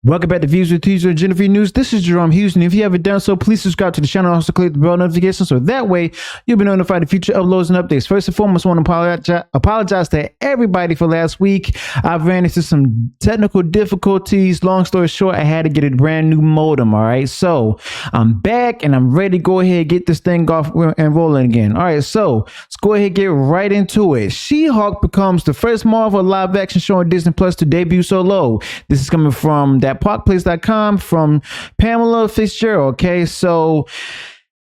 Welcome back to Views with Teaser and Jennifer News. This is Jerome Houston. If you haven't done so, please subscribe to the channel and also click the bell notification so that way you'll be notified of future uploads and updates. First and foremost, I want to apologize to everybody for last week. I ran into some technical difficulties. Long story short, I had to get a brand new modem. All right, so I'm back and I'm ready to go ahead and get this thing off and rolling again. All right, so let's go ahead and get right into it. She-Hulk becomes the first Marvel live action show on Disney Plus to debut solo. This is coming from thatparkplace.com from Pamela Fitzgerald. Okay, so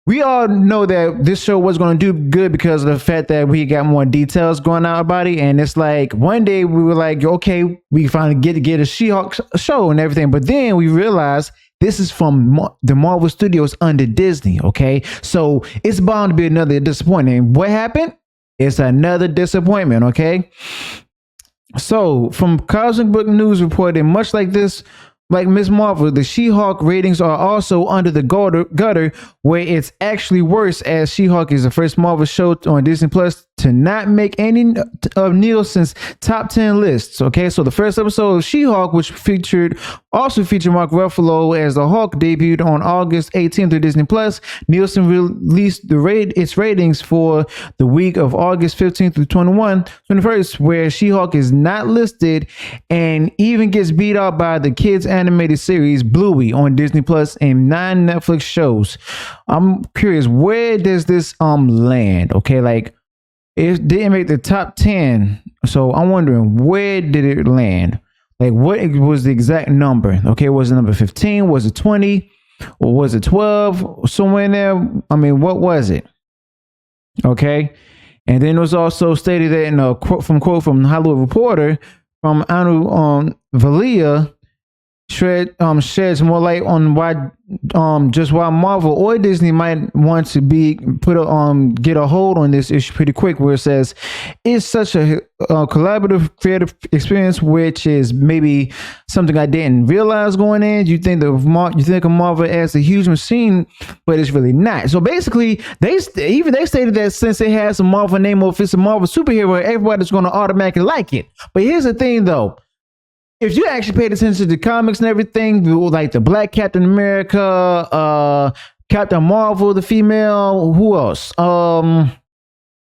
we all know that this show was going to do good because of the fact that we got more details going out about it. And it's like one day we were like, okay, we finally get a She-Hulk show and everything. But then we realized this is from the Marvel Studios under Disney. Okay, so it's bound to be another disappointment. What happened? It's another disappointment. Okay, so from Cosmic Book News reported, much like Ms. Marvel, the She-Hulk ratings are also under the gutter, where it's actually worse, as She-Hulk is the first Marvel show on Disney Plus to not make any of Nielsen's top 10 lists. Okay, so the first episode of She-Hulk, which also featured Mark Ruffalo as the Hulk, debuted on August 18th to Disney Plus. Nielsen released its ratings for the week of August 15th through 21st, where She-Hulk is not listed and even gets beat out by the kids animated series Bluey on Disney Plus and 9 Netflix shows. I'm curious, where does this land? Okay, like it didn't make the top 10, so I'm wondering, where did it land? Like, what was the exact number? Okay, was it number 15? Was it 20? Or was it 12? Somewhere in there? I mean, what was it? Okay, and then it was also stated that in a quote from the Hollywood Reporter from Anu Valia sheds more light on why Marvel or Disney might want to get a hold on this issue pretty quick, where it says it's such a collaborative creative experience, which is maybe something I didn't realize going in. You think of Marvel as a huge machine, but it's really not. So basically, they stated that since it has a Marvel name, or if it's a Marvel superhero, everybody's going to automatically like it. But here's the thing, though. If you actually paid attention to the comics and everything, like the Black Captain America, Captain Marvel, the female, who else? Not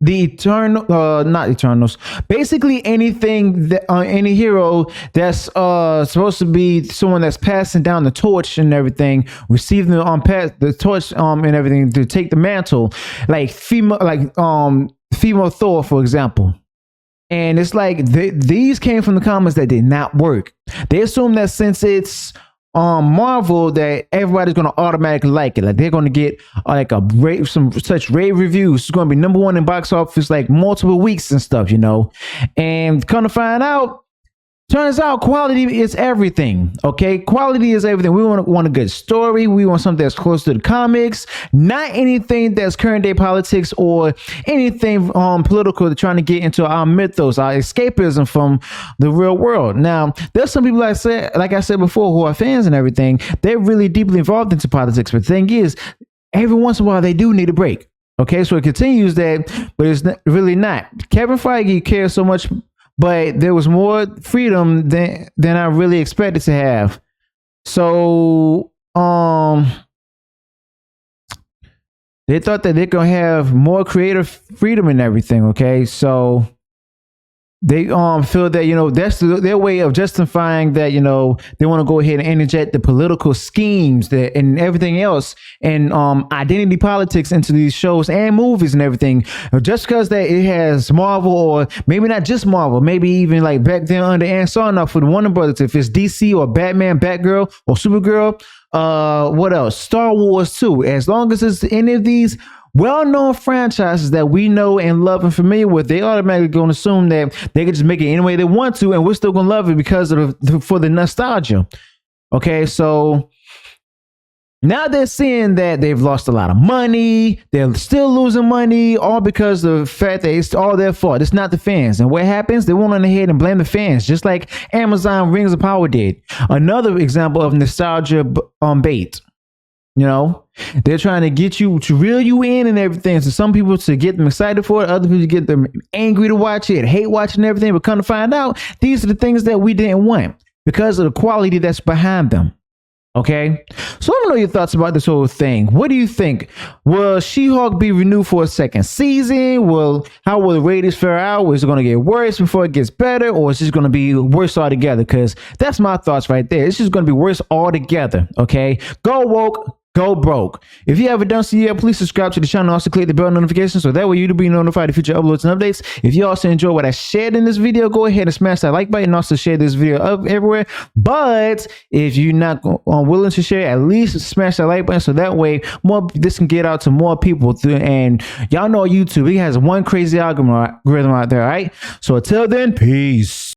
Eternals. Basically anything that any hero that's supposed to be someone that's passing down the torch and everything, receiving the torch and everything to take the mantle, like female Thor, for example. And it's like these came from the comics that did not work. They assume that since it's Marvel, that everybody's going to automatically like it. Like they're going to get like some such rave reviews. It's going to be #1 in box office like multiple weeks and stuff, you know. And come to find out, turns out quality is everything. Okay, quality is everything. We want a good story. We want something that's close to the comics, not anything that's current day politics or anything political. They're trying to get into our mythos, our escapism from the real world. Now, there's some people like I said before, who are fans and everything. They're really deeply involved into politics. But the thing is, every once in a while, they do need a break. Okay, so it continues that, but it's really not. Kevin Feige cares so much, but there was more freedom than I really expected to have. So they thought that they're gonna have more creative freedom and everything. Okay, so they feel that, you know, that's their way of justifying that, you know, they want to go ahead and interject the political schemes and everything else and identity politics into these shows and movies and everything, just because that it has Marvel, or maybe not just Marvel, maybe even like back then under Ann Sarnoff for the Warner Brothers, if it's DC or Batman, Batgirl, or Supergirl, what else? Star Wars too. As long as it's any of these well-known franchises that we know and love and familiar with, they automatically going to assume that they can just make it any way they want to, and we're still going to love it because of for the nostalgia. Okay, so now they're seeing that they've lost a lot of money. They're still losing money, all because of the fact that it's all their fault. It's not the fans. And what happens? They went on ahead and blame the fans, just like Amazon Rings of Power did. Another example of nostalgia bait. You know, they're trying to get you to reel you in and everything. So some people to get them excited for it, other people to get them angry to watch it, hate watching everything. But come to find out, these are the things that we didn't want. because of the quality that's behind them. Okay, so let me know your thoughts about this whole thing. What do you think? Will She-Hulk be renewed for a second season? How will the ratings fare out? Is it going to get worse before it gets better, or is it going to be worse altogether? Because that's my thoughts right there. It's just going to be worse altogether. Okay, go woke. Go broke. If you haven't done so yet, please subscribe to the channel. Also click the bell notification so that way you'll be notified of future uploads and updates. If you also enjoy what I shared in this video, go ahead and smash that like button and also share this video up everywhere. But if you're not willing to share, at least smash that like button so that way this can get out to more people. And y'all know YouTube, it has one crazy algorithm out there, all right? So until then, peace.